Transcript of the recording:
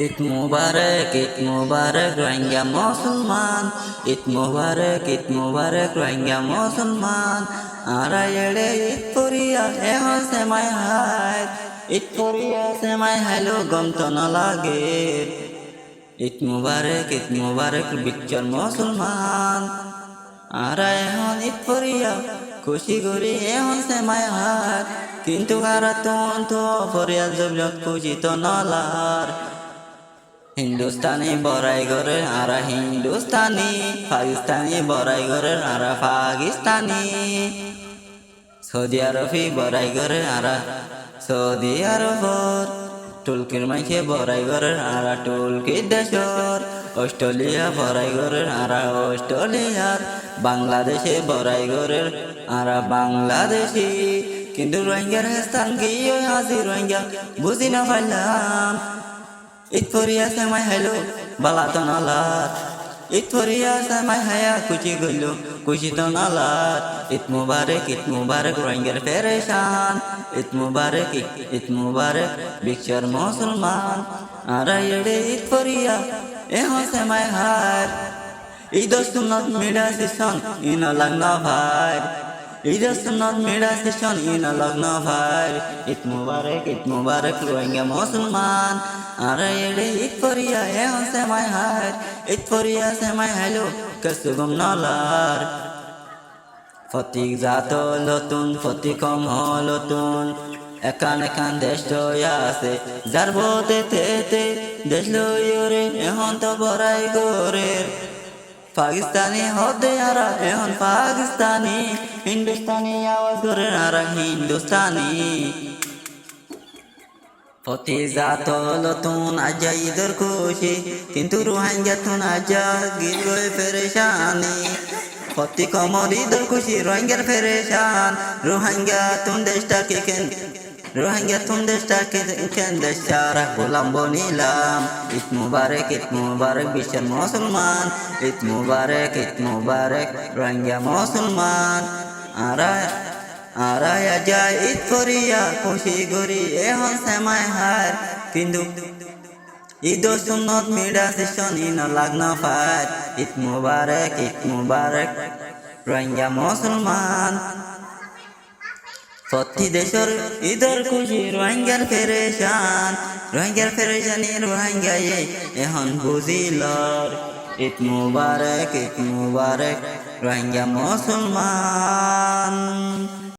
ঈদ মুবারক রোহিঙ্গা মুসলমান। ঈদ মুবারক রোহিঙ্গা মুসলমান। আরা এড়ে ঈদ করিয়া এখন সেমাই হায়, ঈদ করিয়া সেমাই হাইলো গম তো না লাগে। ঈদ মুবারক বিচ্ছর মুসলমান। আরা এখন ঈদ করিয়া খুশি করি এখন সেমাই হায়, কিন্তু কারা তো ফরিয়াদ জবলত খুশি তো নলার। হিন্দুস্তানি বড়াই করে আরা হিন্দুস্তানি, পাকিস্তানি বড়াই করে আরা পাকিস্তানি, সৌদি আরবি বড়াই করে আরা সৌদি আরবর, টুলকির মাইকে বড়াই করে আরা টুলকি দেশর, অস্ট্রেলিয়া বড়াই করে আরা অস্ট্রেলিয়ার, বাংলাদেশে বড়াই করে আরা বাংলাদেশি। কিন্তু রোহিঙ্গার স্থান গিয়ে আজি রোহিঙ্গা বুঝি না পাইলাম। ঈদ করিয়া সেমাই হাইলো বালা তো নালার, ঈদ করিয়া সেমাই হায়া খুশি গইল খুশি তো নালার। ঈদ মুবারক রোহিঙ্গার পেরেশান। ঈদ মুবারক বিশ্বর মুসলমান। আরা এড়ে ঈদ করিয়া এখন সেমাই হার, ঈদ সুন্নত মিডা সিসন ইন লাগনা ভাই, ঈদ সুন্নত মিডা সিসন ইন লাগনা ভাই। ঈদ মুবারক রোহিঙ্গা মুসলমান। আরা এড়ে ঈদ করিয়া এখন সেমাই হার, ঈদ করিয়া সেমাই হাইলো কিছু গম নলার। ফতিক জাত লতুন ফতিক কম হলতুন, একান দেশ লইয়া আছে যার বোতে দেশ লইরে এখন তো বড়াই করে। পাকিস্তানি হতে আরা এখন পাকিস্তানি, হিন্দুস্তানি আওয়াজ করে আরা হিন্দুস্তানি। ফতি জাত লতুন আজা ঈদের খুশি, কিন্তু রোহিঙ্গা তুন আজা গিয়ে পেরেশানি। ফতি কমর ঈদের খুশি রোহিঙ্গার পেরেশান। রোহিঙ্গা তুম দেশটাকে কেন দেশ সারা গোলাম বনিলাম। ঈদ মুবারক বিশ্বের মুসলমান। ঈদ মুবারক রোহিঙ্গা মুসলমান। আরা যায় ঈদ করিয়া খুশি করি এখন সেমাই হার, কিন্তু ঈদ সুন্নত মিডা সিসন ইন লাগনা ফার। ঈদ মুবারক রোহিঙ্গা মুসলমান। প্রতি দেশের ঈদের খুশি রোহিঙ্গার পেরেশানি রোহিঙ্গা এখন বুঝিল। ঈদ মুবারক রোহিঙ্গা মুসলমান।